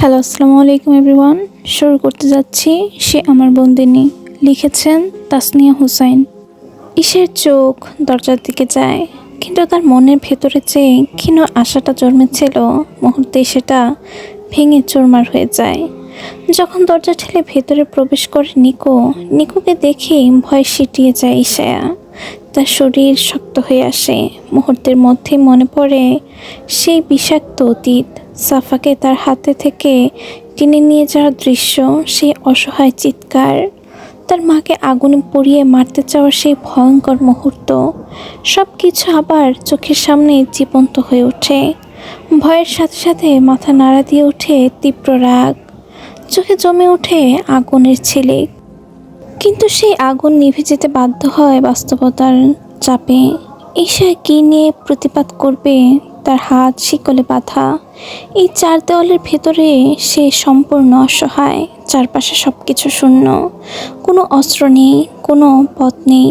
Hello, আসসালামু আলাইকুম everyone. শুরু করতে যাচ্ছি সে আমার বন্দিনী। লিখেছেন তাসনিয়া হুসাইন। ঈশের চোখ দরজার দিকে যায়, কিন্তু তার মনের ভেতরে যে ক্ষীণ আশাটা জন্মেছিল, মুহূর্তে সেটা ভেঙে চুরমার হয়ে যায়। যখন দরজা ঠেলে ভেতরে প্রবেশ করে নিকোকে দেখে ভয় সিটিয়ে যায় ঈশায়া। তার শরীর শক্ত হয়ে আসে। মুহূর্তের মধ্যে মনে পড়ে সেই বিষাক্ত অতীত, সাফাকে তার হাতে থেকে টেনে নিয়ে যাওয়ার দৃশ্য, সেই অসহায় চিৎকার, তার মাকে আগুনে পুড়িয়ে মারতে চাওয়ার সেই ভয়ঙ্কর মুহূর্ত। সব কিছু আবার চোখের সামনে জীবন্ত হয়ে ওঠে। ভয়ের সাথে সাথে মাথা নাড়া দিয়ে ওঠে তীব্র রাগ, চোখে জমে ওঠে আগুনের ছিলিক। কিন্তু সেই আগুন নিভে যেতে বাধ্য হয় বাস্তবতার চাপে। ঈশা কী নিয়ে প্রতিবাদ করবে? তার হাত শিকলে বাঁধা। এই চার দেওয়ালের ভেতরে সে সম্পূর্ণ অসহায়। চারপাশে সব কিছু শূন্য, কোনো অস্ত্র নেই, কোনো পথ নেই।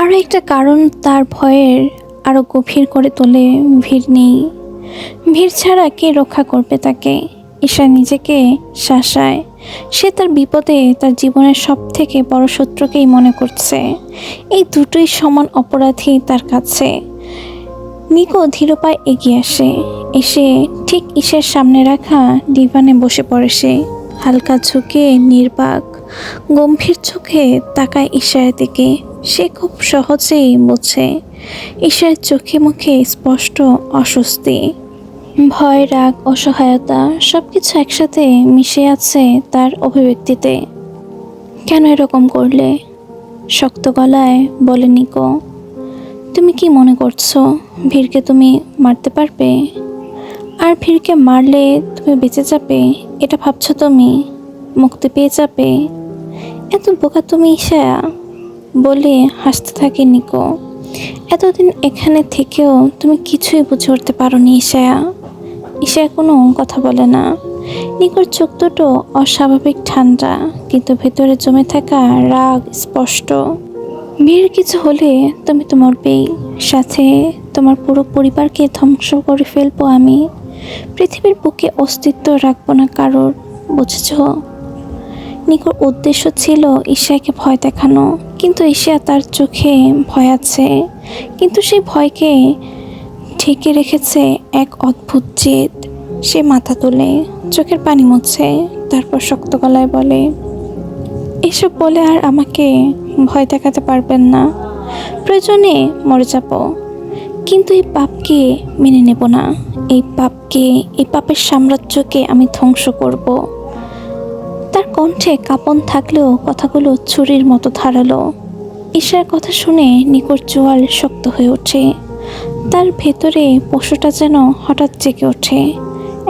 আরও একটা কারণ তার ভয়ের আরও গভীর করে তোলে ভিড় নেই। ভিড় ছাড়া কে রক্ষা করবে তাকে? ঈশা নিজেকে শাসায়। সে তার বিপদে তার জীবনের সব থেকে বড় শত্রুকেই মনে করছে। এই দুটোই সমান অপরাধী তার কাছে। নিকো ধীর পায়ে এগিয়ে এসে ঠিক ঈশার সামনে রাখা ডিভানে বসে পড়ে সে। হালকা ঝুঁকে নির্বাক গম্ভীর চোখে তাকায় ঈশার দিকে। সে খুব সহজেই বোঝে ঈশার চোখে মুখে স্পষ্ট অস্বস্তি, ভয়, রাগ, অসহায়তা সবকিছু একসাথে মিশে আছে তার অভিব্যক্তিতে। কেন এরকম করলে? শক্ত গলায় বলে নিকো। তুমি কি মনে করছো ভীরকে তুমি মারতে পারবে? আর ভীরকে মারলে তুমি বেঁচে যাবে এটা ভাবছো? তুমি মুক্তি পেয়ে যাবে? এত বোকা তুমি ঈশা, বলে হাসতে থাকে নিকো। এতদিন এখানে থেকেও তুমি কিছুই বুঝে উঠতে পারোনি ঈশা। ঈশা কোনো কথা বলে না। নিকোর চোখ দুটো অস্বাভাবিক ঠান্ডা, কিন্তু ভেতরে জমে থাকা রাগ স্পষ্ট। বিয়ের কিছু হলে তুমি তো মরবেই, সাথে তোমার পুরো পরিবারকে ধ্বংস করে ফেলবো আমি। পৃথিবীর বুকে অস্তিত্ব রাখবো না কারোর, বুঝেছ? নিকোর উদ্দেশ্য ছিল ঈশাকে ভয় দেখানো, কিন্তু ঈশা তার চোখে ভয় আছে, কিন্তু সেই ভয়কে ঢেকে রেখেছে এক অদ্ভুত জেদ। সে মাথা তোলে, চোখের পানি মুছে, তারপর শক্ত গলায় বলে, এসব বলে আর আমাকে ভয় দেখাতে পারবেন না। প্রয়োজনে মরে যাব, কিন্তু এই পাপকে মেনে নেব না। এই পাপের সাম্রাজ্যকে আমি ধ্বংস করব। তার কণ্ঠে কাঁপন থাকলেও কথাগুলো ছুরির মতো ধারালো। ঈশার কথা শুনে নিকোর চোয়াল শক্ত হয়ে ওঠে। তার ভেতরে পশুটা যেন হঠাৎ জেগে ওঠে।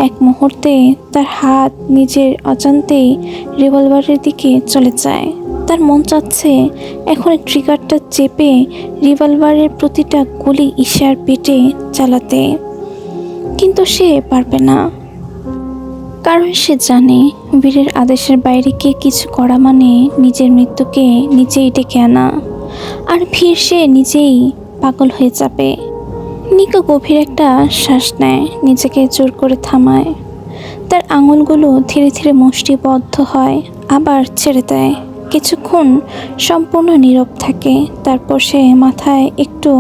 এক মুহূর্তে তার হাত নিজের অজান্তেই রিভলভারের দিকে চলে যায়। তার মন চাচ্ছে এখন ট্রিগারটা চেপে রিভলভারের প্রতিটা গুলি ঈশার পেটে চালাতে, কিন্তু সে পারবে না। কারণ সে জানে বীরের আদেশের বাইরে কে কিছু করা মানে নিজের মৃত্যুকে নিজেই ডেকে আনা। আর ভিড় সে নিজেই পাগল হয়ে যাবে। নিকো গভীর একটা শ্বাস নেয়, নিজেকে জোর করে থামায়। তার আঙুলগুলো ধীরে ধীরে মুষ্টিবদ্ধ হয়, আবার ছেড়ে দেয়। কিছুক্ষণ সম্পূর্ণ নীরব থাকে। তারপর সে মাথায় একটু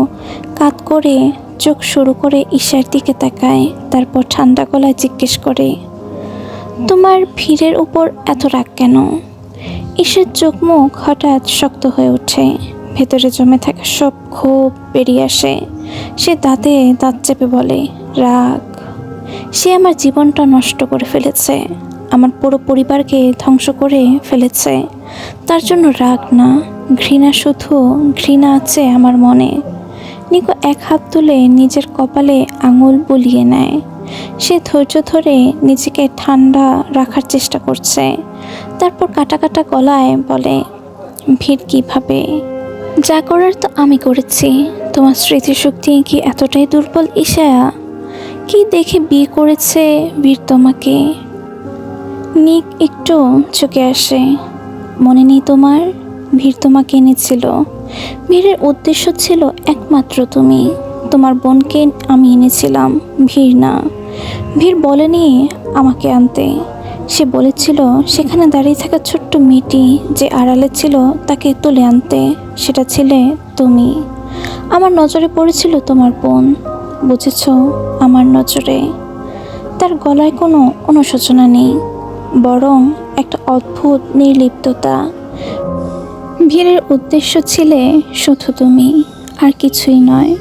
কাত করে চোখ শুরু করে ঈশার দিকে তাকায়। তারপর ঠান্ডা গলায় জিজ্ঞেস করে, তোমার ভিড়ের উপর এত রাগ কেন? ঈশার চোখ মুখ হঠাৎ শক্ত হয়ে ওঠে। ভেতরে জমে থাকা সব ক্ষোভ বেরিয়ে আসে। সে দাঁতে দাঁত চেপে বলে, রাগ। সে আমার জীবনটা নষ্ট করে ফেলেছে, আমার পুরো পরিবারকে ধ্বংস করে ফেলেছে। তার জন্য রাগ না, ঘৃণা, শুধু ঘৃণা আছে আমার মনে। নিকো এক হাত তুলে নিজের কপালে আঙুল বুলিয়ে নেয়। সে ধৈর্য ধরে নিজেকে ঠান্ডা রাখার চেষ্টা করছে। তারপর কাটা কাটা গলায় বলে, ভিড় কিভাবে? যা করার তো আমি করেছি। তোমার স্মৃতিশক্তি কি এতটাই দুর্বল ঈশা? কি দেখে বিয়ে করেছে বীর তোমাকে? নিক একটু চোখে আসে। মনে নেই তোমার? বীর তোমাকে এনেছিল। বীরের উদ্দেশ্য ছিল একমাত্র তুমি। তোমার বোনকে আমি এনেছিলাম, ভিড় না। ভিড় বলেনি আমাকে আনতে। সে বলেছিল সেখানে দাঁড়িয়ে থাকা ছোট্ট মেয়েটি যে আড়ালে ছিল তাকে তুলে আনতে। সেটা ছিলে তুমি। আমার নজরে পড়েছিল তোমার বোন, বুঝেছ? আমার নজরে। তার গলায় কোনো অনুশোচনা নেই, বরং একটা অদ্ভুত নির্লিপ্ততা। ভিড়ের উদ্দেশ্য ছিলে শুধু তুমি, আর কিছুই নয়।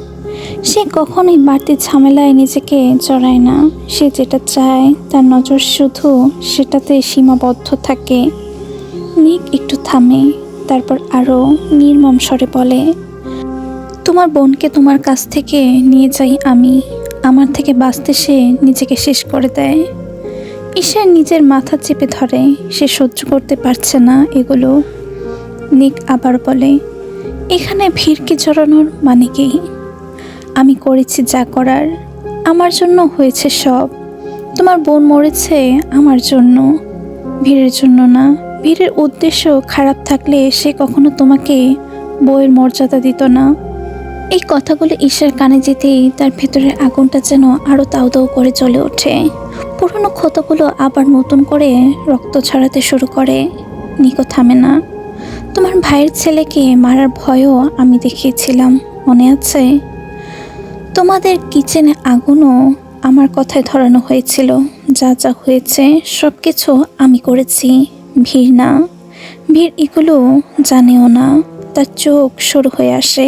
সে কখনোই বাড়তি ঝামেলায় নিজেকে জড়ায় না। সে যেটা চায় তার নজর শুধু সেটাতে সীমাবদ্ধ থাকে। নিক একটু থামে, তারপর আরও নির্মম স্বরে বলে, তোমার বোনকে তোমার কাছ থেকে নিয়ে যাই আমি। আমার থেকে বাঁচতে সে নিজেকে শেষ করে দেয়। ঈশা নিজের মাথা চেপে ধরে। সে সহ্য করতে পারছে না এগুলো। নিক আবার বলে, এখানে ভিড়কে জড়ানোর মানে কি? আমি করেছি যা করার, আমার জন্য হয়েছে সব। তোমার বোন মরেছে আমার জন্য, ভিড়ের জন্য না। ভিড়ের উদ্দেশ্য খারাপ থাকলে সে কখনো তোমাকে বউয়ের মর্যাদা দিত না। এই কথাগুলো ঈশার কানে যেতেই তার ভেতরের আগুনটা যেন আরও দাউ দাউ করে জ্বলে ওঠে। পুরনো ক্ষতগুলো আবার নতুন করে রক্ত ছড়াতে শুরু করে। নিকো থামে না। তোমার ভাইয়ের ছেলেকে মারার ভয়ও আমি দেখিয়েছিলাম, মনে আছে? তোমাদের কিচেনে আগুনও আমার কথায় ধরানো হয়েছিল। যা যা হয়েছে সব কিছু আমি করেছি, ভিড় না। ভিড় এগুলো জানেও না। তার চোখ সরু হয়ে আসে।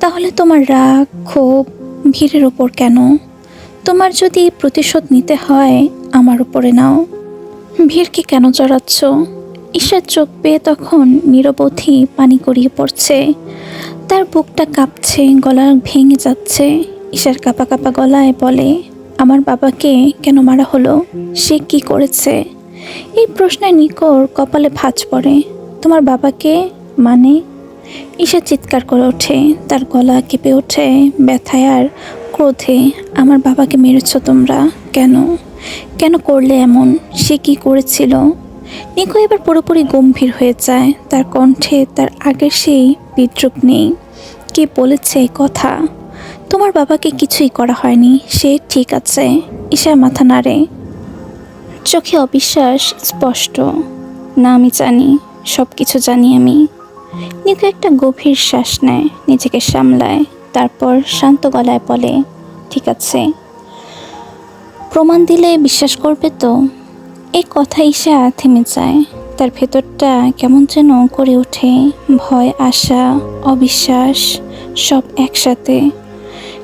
তাহলে তোমার রাগ ক্ষোভ ভিড়ের ওপর কেন? তোমার যদি প্রতিশোধ নিতে হয় আমার উপরে নাও। ভিড়কে কেন জড়াচ্ছ? ঈশার চোখ পেয়ে তখন নিরবধি পানি গড়িয়ে পড়ছে। তার বুকটা কাঁপছে, গলা ভেঙে যাচ্ছে। ঈশার কাঁপা কাঁপা গলায় বলে, আমার বাবাকে কেন মারা হলো? সে কি করেছে? এই প্রশ্নে নিকোর কপালে ভাঁজ পড়ে। তোমার বাবাকে মানে? ঈশা চিৎকার করে ওঠে। তার গলা কেঁপে ওঠে ব্যথায় আর ক্রোধে। আমার বাবাকে মেরেছ তোমরা? কেন? কেন করলে এমন? সে কি করেছিল? নিকো এবার পুরোপুরি গম্ভীর হয়ে যায়। তার কণ্ঠে তার আগের সেই বিদ্রুপ নেই। কে বলেছে এই কথা? তোমার বাবাকে কিছুই করা হয়নি, সে ঠিক আছে। ঈশা মাথা নাড়ে, চোখে অবিশ্বাস স্পষ্ট। না, আমি জানি, সব কিছু জানি আমি। নিকো একটা গভীর শ্বাস নেয়, নিজেকে সামলায়, তারপর শান্ত গলায় বলে, ঠিক আছে, প্রমাণ দিলে বিশ্বাস করবে তো? এই কথা ঈশা থেমে যায়। তার ভেতরটা কেমন যেন করে ওঠে, ভয়, আশা, অবিশ্বাস সব একসাথে।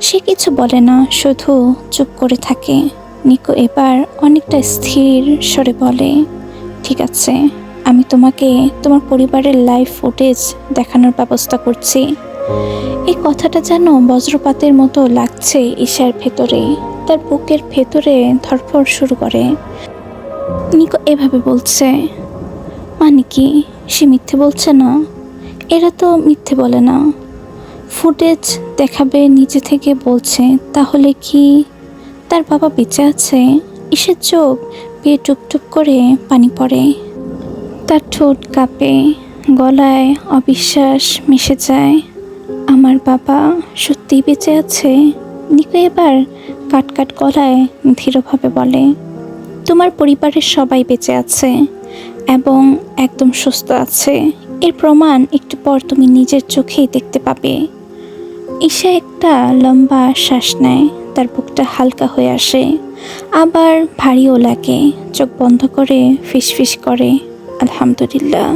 সে কিছু বলে না, শুধু চুপ করে থাকে। নিকো এবার অনেকটা স্থির স্বরে বলে, ঠিক আছে, আমি তোমাকে তোমার পরিবারের লাইভ ফুটেজ দেখানোর ব্যবস্থা করছি। এই কথাটা যেন বজ্রপাতের মতো লাগছে ঈশার ভেতরে। তার বুকের ভেতরে ধড়ফড় শুরু করে। নিকো এভাবে বলছে মানে কি? সে মিথ্যে বলছে না? এরা তো মিথ্যে বলে না। ফুটেজ দেখাবে নিজে থেকে বলছে। তাহলে কি তার বাবা বেঁচে আছে? ঈশার চোখ বেয়ে টুপটুপ করে পানি পড়ে। তার ঠোঁট কাঁপে, গলায় অবিশ্বাস মিশে যায়। আমার বাবা সত্যিই বেঁচে আছে? নিকো এবার কাট গলায় ধীরভাবে বলে, তোমার পরিবারের সবাই বেঁচে আছে এবং একদম সুস্থ আছে। এর প্রমাণ একটু পর তুমি নিজের চোখেই দেখতে পাবে। ঈশা একটা লম্বা শ্বাস নেয়। তার বুকটা হালকা হয়ে আসে, আবার ভারীও লাগে। চোখ বন্ধ করে ফিসফিস করে, আলহামদুলিল্লাহ।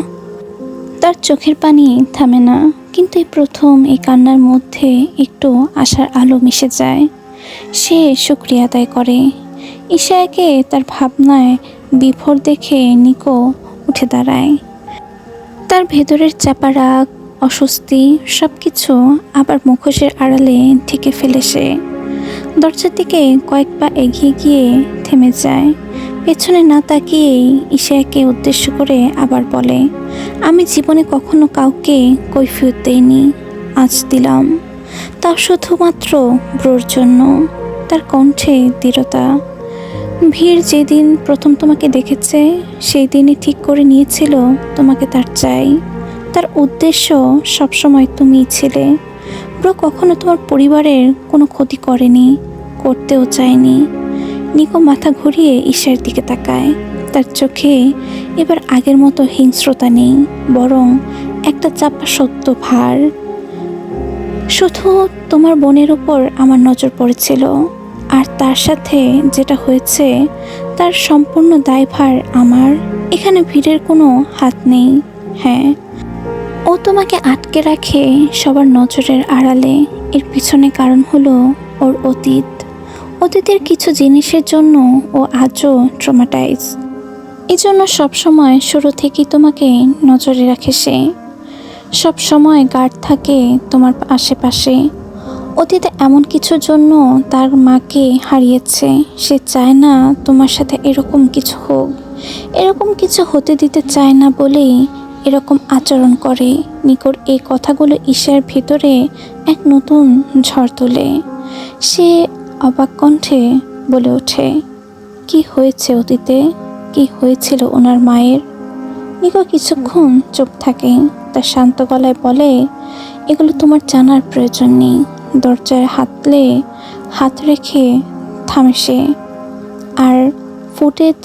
তার চোখের পানি থামে না, কিন্তু এই প্রথম এই কান্নার মধ্যে একটু আশার আলো মিশে যায়। সে শুকরিয়া আদায় করে। ঈশাকে তার ভাবনায় বিভোর দেখে নিকো উঠে দাঁড়ায়। তার ভেতরের চাপা রাগ, অস্বস্তি সব কিছু আবার মুখোশের আড়ালে ঢেকে ফেলে সে। দরজার দিকে কয়েক পা এগিয়ে গিয়ে থেমে যায়। পেছনে না তাকিয়েই ঈশাকে উদ্দেশ্য করে আবার বলে, আমি জীবনে কখনো কাউকে কৈফিয়ত দেইনি, আজ দিলাম। তা শুধুমাত্র ব্রোর জন্য। তার কণ্ঠে দৃঢ়তা। ভিড় যেদিন প্রথম তোমাকে দেখেছে সেই দিনই ঠিক করে নিয়েছিল তোমাকে তার চাই। তার উদ্দেশ্য সবসময় তুমিই ছিলে। ব্রো কখনো তোমার পরিবারের কোনো ক্ষতি করেনি, করতেও চায়নি। নিকো মাথা ঘুরিয়ে ঈশার দিকে তাকায়। তার চোখে এবার আগের মতো হিংস্রতা নেই, বরং একটা চাপা সত্য ভার। শুধু তোমার বোনের ওপর আমার নজর পড়েছিল, আর তার সাথে যেটা হয়েছে তার সম্পূর্ণ দায়ভার আমার। এখানে ভিড়ের কোনো হাত নেই। হ্যাঁ, ও তোমাকে আটকে রাখে সবার নজরের আড়ালে। এর পিছনে কারণ হলো ওর অতীতের কিছু জিনিসের জন্য ও আজও ট্রমাটাইজ। এই জন্য সবসময় শুরু থেকেই তোমাকে নজরে রাখে সে। সব সময় গার্ড থাকে তোমার আশেপাশে। অতীতে এমন কিছুর জন্য তার মাকে হারিয়েছে। সে চায় না তোমার সাথে এরকম কিছু হোক, এরকম কিছু হতে দিতে চায় না বলেই এরকম আচরণ করে। নিকোর এই কথাগুলো ঈশার ভিতরে এক নতুন ঝড় তোলে। সে অবাক কণ্ঠে বলে ওঠে, কি হয়েছে অতীতে? কি হয়েছিল ওনার মায়ের? নিকো কিছুক্ষণ চুপ থাকে, তার শান্ত গলায় বলে, এগুলো তোমার জানার প্রয়োজন নেই। দরজায় হাত রেখে থামে সে। আর ফুটেজ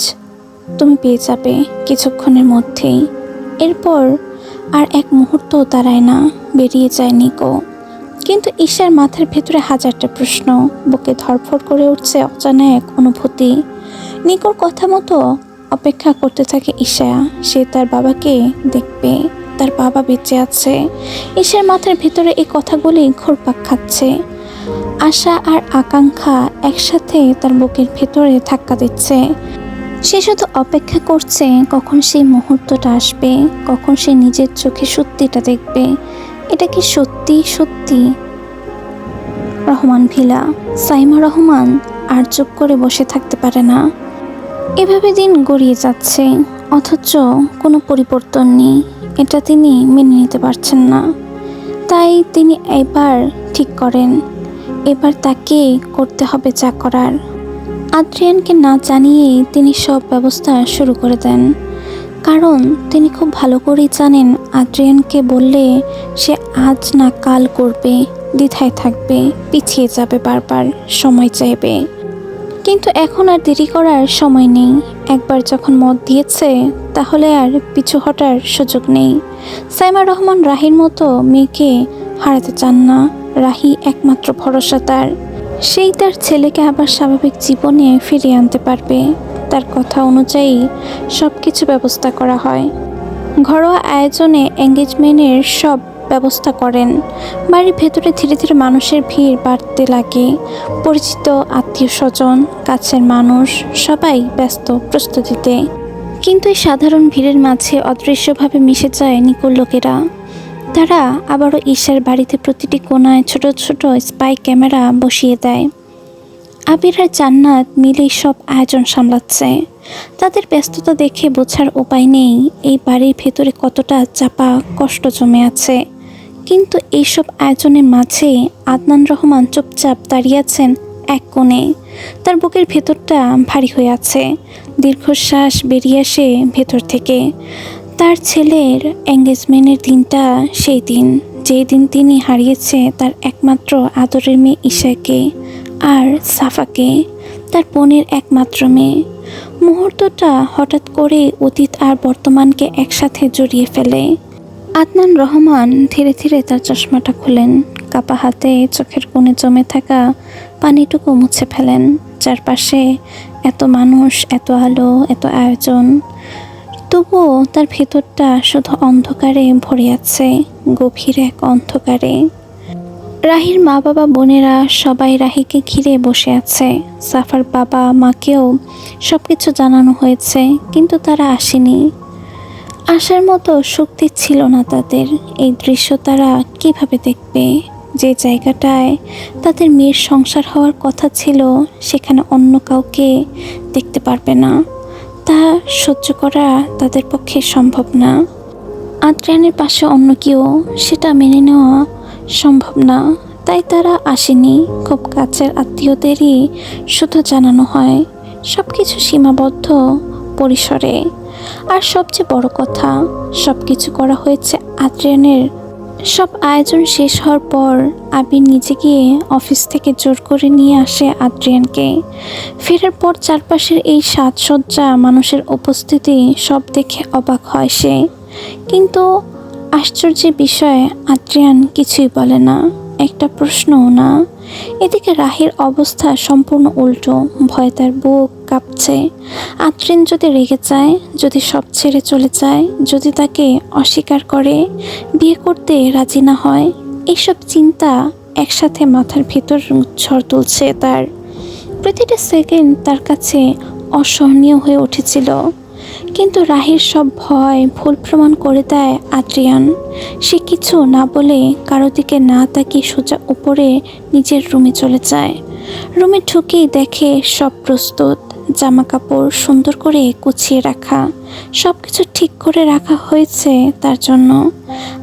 তুমি পেয়ে যাবে কিছুক্ষণের মধ্যেই। এরপর আর এক মুহূর্ত দাঁড়ায় না, বেরিয়ে যায় নিকো। কিন্তু ঈশার মাথার ভেতরে হাজারটা প্রশ্ন, বুকে ধড়ফড় করে উঠছে অজানা এক অনুভূতি। নিকোর কথা মতো অপেক্ষা করতে থাকে ঈশা। সে তার বাবাকে দেখবে, তার বাবা বেঁচে আছে। ঈশার মাথার ভেতরে এই কথাগুলি ঘুরপাক খাচ্ছে। আশা আর আকাঙ্ক্ষা একসাথে তার বুকের ভেতরে ধাক্কা দিচ্ছে। সে শুধু অপেক্ষা করছে কখন সেই মুহূর্তটা আসবে, কখন সে নিজের চোখে সত্যিটা দেখবে। এটা কি সত্যি? রহমান ভিলা। সাইমা রহমান আর চুপ করে বসে থাকতে পারে না। এভাবে দিন গড়িয়ে যাচ্ছে, অথচ কোনো পরিবর্তন নেই। এটা তিনি মেনে নিতে পারছেন না। তাই তিনি এবার ঠিক করেন, এবার তাকে করতে হবে যা করার। আদ্রিয়ানকে না জানিয়েই তিনি সব ব্যবস্থা শুরু করে দেন। কারণ তিনি খুব ভালো করেই জানেন আদ্রিয়ানকে বললে সে আজ না কাল করবে, দ্বিধায় থাকবে, পিছিয়ে যাবে, বারবার সময় চাইবে। কিন্তু এখন আর দেরি করার সময় নেই। একবার যখন মত দিয়েছে তাহলে আর পিছু হটার সুযোগ নেই। সাইমা রহমান রাহির মতো মেয়েকে হারাতে চান না। রাহি একমাত্র ভরসা তার। সেই তার ছেলেকে আবার স্বাভাবিক জীবনে ফিরিয়ে আনতে পারবে। তার কথা অনুযায়ী সব কিছু ব্যবস্থা করা হয়। ঘরোয়া আয়োজনে এঙ্গেজমেন্টের সব ব্যবস্থা করেন। বাড়ির ভেতরে ধীরে ধীরে মানুষের ভিড় বাড়তে লাগে। পরিচিত আত্মীয় স্বজন, কাছের মানুষ সবাই ব্যস্ত প্রস্তুতিতে। কিন্তু এই সাধারণ ভিড়ের মাঝে অদৃশ্যভাবে মিশে যায় নিকোর লোকেরা। তারা আবারও ঈশার বাড়িতে প্রতিটি কোণায় ছোট ছোট স্পাই ক্যামেরা বসিয়ে দেয়। আবির আর জান্নাত মিলেই সব আয়োজন সামলাচ্ছে। তাদের ব্যস্ততা দেখে বোঝার উপায় নেই এই বাড়ির ভেতরে কতটা চাপা কষ্ট জমে আছে। কিন্তু এইসব আয়োজনের মাঝে আদনান রহমান চুপচাপ দাঁড়িয়ে আছেন এক কোণে। তার বুকের ভেতরটা ভারী হয়ে আছে। দীর্ঘশ্বাস বেরিয়ে আসে ভেতর থেকে। তার ছেলের এঙ্গেজমেন্টের দিনটা সেই দিন, যেই দিন তিনি হারিয়েছে তার একমাত্র আদরের মেয়ে ঈশাকে আর সাফাকে, তার বোনের একমাত্র মেয়ে। মুহূর্তটা হঠাৎ করে অতীত আর বর্তমানকে একসাথে জড়িয়ে ফেলে। আদনান রহমান ধীরে ধীরে তার চশমাটা খুলেন। কাপা হাতে চোখের কোণে জমে থাকা পানিটুকু মুছে ফেলেন। চারপাশে এত মানুষ, এত আলো, এত আয়োজন, তবুও তার ভেতরটা শুধু অন্ধকারে ভরে আছে, গভীর এক অন্ধকারে। রাহির মা বাবা বোনেরা সবাই রাহিকে ঘিরে বসে আছে। সাফার বাবা মাকেও সব কিছু জানানো হয়েছে, কিন্তু তারা আসেনি। আসার মতো শক্তি ছিল না তাদের। এই দৃশ্য তারা কিভাবে দেখবে? যে জায়গাটায় তাদের মেয়ের সংসার হওয়ার কথা ছিল সেখানে অন্য কাউকে দেখতে পারবে না। তা সহ্য করা তাদের পক্ষে সম্ভব না। আদ্রিয়ানের পাশে অন্য কেউ, সেটা মেনে নেওয়া সম্ভব না। তাই তারা আসেনি। খুব কাছের আত্মীয়দেরই শুধু জানানো হয়, সব কিছু সীমাবদ্ধ পরিসরে। আর সবচেয়ে বড় কথা, সব কিছু করা হয়েছে আদ্রিয়ানের সব আয়োজন শেষ হওয়ার পর আবির নিজে গিয়ে অফিস থেকে জোর করে নিয়ে আসে আদ্রিয়ানকে। ফেরার পর চারপাশের এই সাজসজ্জা, মানুষের উপস্থিতি সব দেখে অবাক হয় সে। কিন্তু আশ্চর্যের বিষয়, আদ্রিয়ান কিছুই বলে না, একটা প্রশ্নও না। এদিকে রাহির অবস্থা সম্পূর্ণ উল্টো, ভয়ে তার বুক কাঁপছে। আদ্রিয়ান যদি রেগে যায়, যদি সব ছেড়ে চলে যায়, যদি তাকে অস্বীকার করে, বিয়ে করতে রাজি না হয়, এইসব চিন্তা একসাথে মাথার ভিতর ঝড় তুলছে তার। প্রতিটা সেকেন্ড তার কাছে অসহনীয় হয়ে উঠেছিল। কিন্তু রাহির সব ভয় ভুল প্রমাণ করে দেয় আদ্রিয়ান। সে কিছু না বলে, কারো দিকে না তাকিয়ে সোজা উপরে নিজের রুমে চলে যায়। রুমে ঢুকেই দেখে সব প্রস্তুত, জামা কাপড় সুন্দর করে গুছিয়ে রাখা, সব কিছু ঠিক করে রাখা হয়েছে তার জন্য।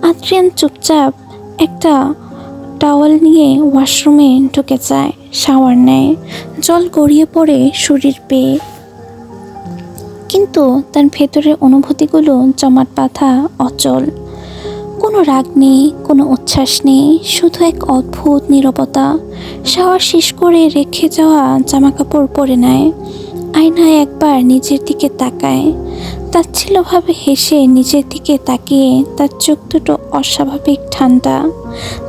আদ্রিয়ান চুপচাপ একটা টাওয়াল নিয়ে ওয়াশরুমে ঢুকে যায়, শাওয়ার নেয়, জল গড়িয়ে পড়ে শরীর পেয়ে। কিন্তু তার ভেতরের অনুভূতিগুলো জমাট বাঁধা, অচল। কোনো রাগ নেই, কোনো উচ্ছ্বাস নেই, শুধু এক অদ্ভুত নীরবতা। শাওয়ার শেষ করে রেখে যাওয়া জামাকাপড় পরে নেয়, আয়নায় একবার নিজের দিকে তাকায়, তাচ্ছিল্যভাবে হেসে নিজের দিকে তাকিয়ে তার চোখ দুটো অস্বাভাবিক ঠান্ডা।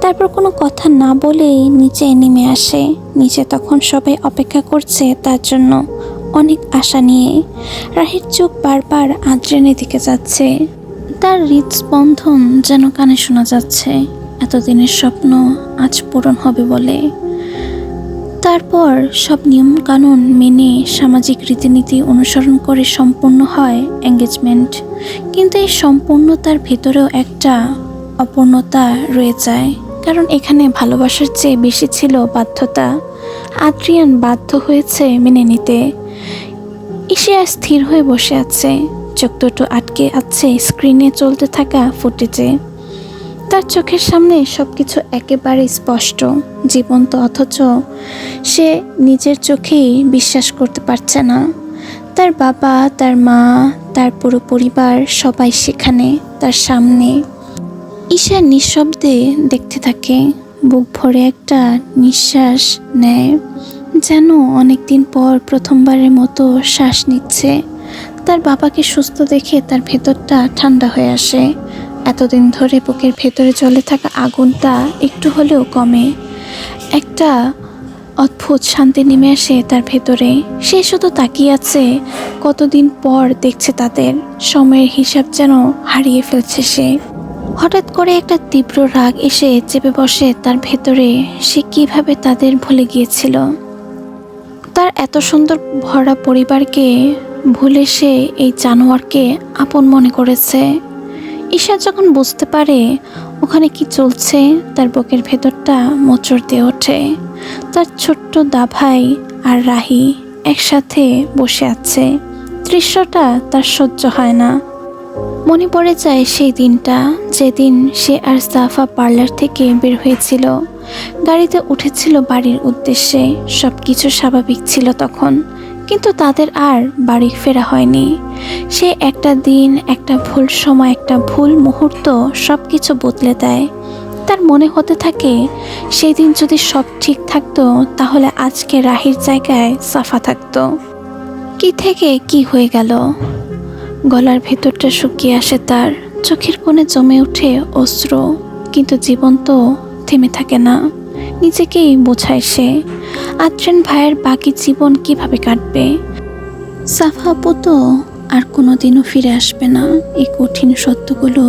তারপর কোনো কথা না বলেই নিচে নেমে আসে। নিচে তখন সবাই অপেক্ষা করছে তার জন্য, অনেক আশা নিয়ে। রাহির চোখ বারবার আদ্রিয়ানের দিকে যাচ্ছে, তার হৃদস্পন্দন যেন কানে শোনা যাচ্ছে, এতদিনের স্বপ্ন আজ পূরণ হবে বলে। তারপর সব নিয়মকানুন মেনে, সামাজিক রীতিনীতি অনুসরণ করে সম্পূর্ণ হয় এঙ্গেজমেন্ট। কিন্তু এই সম্পূর্ণতার ভেতরেও একটা অপূর্ণতা রয়ে যায়, কারণ এখানে ভালোবাসার চেয়ে বেশি ছিল বাধ্যতা। আদ্রিয়ান বাধ্য হয়েছে মেনে নিতে। ঈশিয়া স্থির হয়ে বসে আছে, চোখ দুটো আটকে আছে স্ক্রিনে চলতে থাকা ফুটেজে। তার চোখের সামনে সবকিছু একেবারে স্পষ্ট, জীবন্ত, অথচ সে নিজের চোখেই বিশ্বাস করতে পারছে না। তার বাবা, তার মা, তার পুরো পরিবার সবাই সেখানে তার সামনে। ঈশা নিঃশব্দে দেখতে থাকে, বুক ভরে একটা নিঃশ্বাস নেয়, যেন অনেকদিন পর প্রথমবারের মতো শ্বাস নিচ্ছে। তার বাবাকে সুস্থ দেখে তার ভেতরটা ঠান্ডা হয়ে আসে। এতদিন ধরে বুকের ভেতরে জ্বলে থাকা আগুনটা একটু হলেও কমে। একটা অদ্ভুত শান্তি নেমে আসে তার ভেতরে। সে শুধু তাকিয়ে আছে, কতদিন পর দেখছে তাদের, সময়ের হিসাব যেন হারিয়ে ফেলছে সে। হঠাৎ করে একটা তীব্র রাগ এসে চেপে বসে তার ভেতরে। সে কিভাবে তাদের ভুলে গিয়েছিল, তার এত সুন্দর ভরা পরিবারকে ভুলে সে এই জানোয়ারকে আপন মনে করেছে। ঈশা যখন বুঝতে পারে ওখানে কি চলছে, তার বুকের ভেতরটা মোচড় দিয়ে ওঠে। তার ছোট্ট দাভাই আর রাহি একসাথে বসে আছে, দৃশ্যটা তার সহ্য হয় না। মনে পড়ে যায় সেই দিনটা, যেদিন সে আর সাফা পার্লার থেকে বের হয়েছিল, গাড়িতে উঠেছিল বাড়ির উদ্দেশ্যে। সব কিছু স্বাভাবিক ছিল তখন, কিন্তু তাদের আর বাড়ি ফেরা হয়নি। সে একটা দিন, একটা ভুল সময়, একটা ভুল মুহূর্ত সব কিছু বদলে দেয়। তার মনে হতে থাকে, সেই দিন যদি সব ঠিক থাকতো, তাহলে আজকে রাহির জায়গায় সাফা থাকতো। কি থেকে কি হয়ে গেল। গলার ভেতরটা শুকিয়ে আসে তার, চোখের কোণে জমে ওঠে অশ্রু। কিন্তু জীবন তো থেমে থাকে না, নিজেকেই বোঝায় সে। আদ্রিয়ান ভাইয়ের বাকি জীবন কিভাবে কাটবে। সাফা আপু তো আর কোনোদিনও ফিরে আসবে না, এই কঠিন সত্যগুলো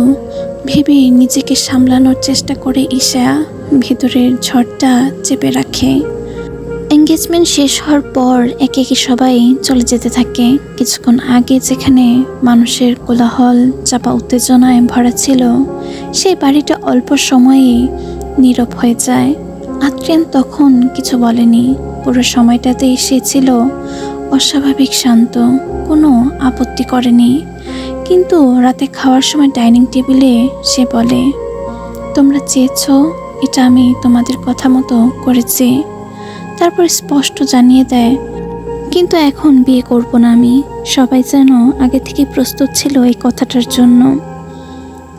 ভেবে নিজেকে সামলানোর চেষ্টা করে ঈশা ভেতরের ঝড়টা চেপে রাখে। এঙ্গেজমেন্ট শেষ হওয়ার পর একে একে সবাই চলে যেতে থাকে। কিছুক্ষণ আগে যেখানে মানুষের কোলাহল, চাপা উত্তেজনায় ভরা ছিল, সেই বাড়িটা অল্প সময়েই নীরব হয়ে যায়। আদ্রিয়ান তখন কিছু বলেনি, পুরো সময়টাতেই সে ছিল অস্বাভাবিক শান্ত, কোনো আপত্তি করেনি। কিন্তু রাতে খাওয়ার সময় ডাইনিং টেবিলে সে বলে, তোমরা চেয়েছো, এটা আমি তোমাদের কথা মতো করেছি। তারপর স্পষ্ট জানিয়ে দেয়, কিন্তু এখন বিয়ে করব না আমি। সবাই যেন আগে থেকে প্রস্তুত ছিল এই কথাটার জন্য,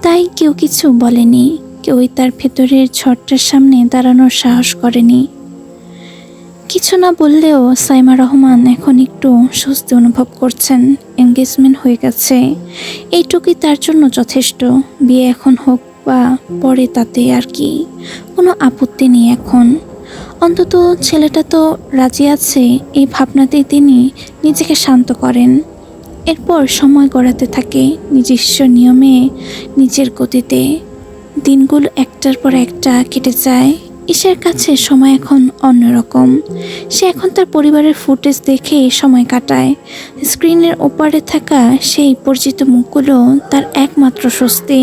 তাই কেউ কিছু বলেনি। কেউই তার ভেতরের ঝড়টার সামনে দাঁড়ানোর সাহস করেনি। কিছু না বললেও সাইমা রহমান এখন একটু স্বস্তি অনুভব করছেন। এনগেজমেন্ট হয়ে গেছে, এইটুকুই তার জন্য যথেষ্ট। বিয়ে এখন হোক বা পরে, তাতে আর কি, কোনো আপত্তি নেই এখন। অন্তত ছেলেটা তো রাজি আছে, এই ভাবনাতেই তিনি নিজেকে শান্ত করেন। এরপর সময় গড়াতে থাকে নিজস্ব নিয়মে, নিজের গতিতে। দিনগুলো একটার পর একটা কেটে যায়। ঈশার কাছে সময় এখন অন্যরকম। সে এখন তার পরিবারের ফুটেজ দেখে সময় কাটায়। স্ক্রিনের ওপারে থাকা সেই পরিচিত মুখগুলো তার একমাত্র স্বস্তি।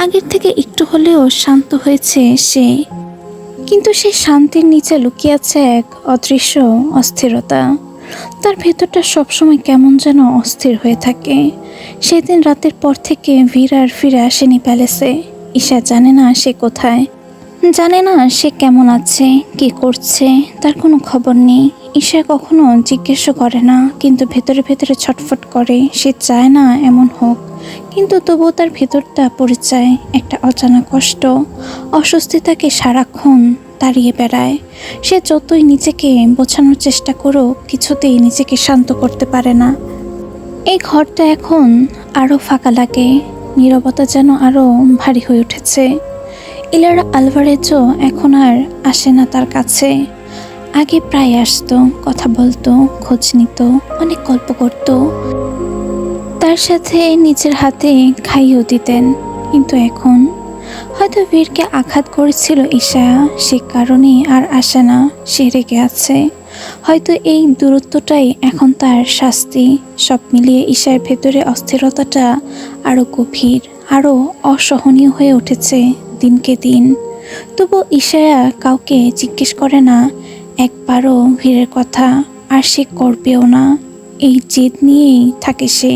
আগের থেকে একটু হলেও শান্ত হয়েছে সে, কিন্তু সে শান্তির নিচে লুকিয়ে আছে এক অদৃশ্য অস্থিরতা। তার ভেতরটা সবসময় কেমন যেন অস্থির হয়ে থাকে। সেদিন রাতের পর থেকে ভীর আর ফিরে আসেনি প্যালেসে। ঈশা জানে না সে কোথায়, জানে না সে কেমন আছে, কি করছে, তার কোনো খবর নেই। ঈশা কখনো জিজ্ঞেসও করে না, কিন্তু ভেতরে ভেতরে ছটফট করে। সে চায় না এমন হোক, কিন্তু তবুও তার ভেতরটা পড়ে যায় একটা অজানা কষ্ট। অস্বস্তি তাকে সারাক্ষণ দাঁড়িয়ে বেড়ায়। সে যতই নিজেকে বোঝানোর চেষ্টা করুক, কিছুতেই নিজেকে শান্ত করতে পারে না। এই ঘরটা এখন আরও ফাঁকা লাগে, নীরবতা যেন আরও ভারী হয়ে উঠেছে। ইলারা আলভারেজও এখন আর আসে না তার কাছে। আগে প্রায় আসতো, কথা বলতো, খোঁজ নিত, অনেক গল্প করত, তার সাথে নিজের হাতে খাইয়েও দিতেন। কিন্তু এখন হয়তো বীরকে আঘাত করেছিল ঈশা, সে কারণে আর আসে না। সে রেগে আছে, হয়তো এই দূরত্বটাই এখন তার শাস্তি। সব মিলিয়ে ঈশার ভেতরে অস্থিরতাটা আরও গভীর, আরও অসহনীয় হয়ে উঠেছে দিনকে দিন। তবু ঈশা কাউকে জিজ্ঞেস করে না একবারও ভীরের কথা, আর সে করবেও না। এই জেদ নিয়েই থাকে সে।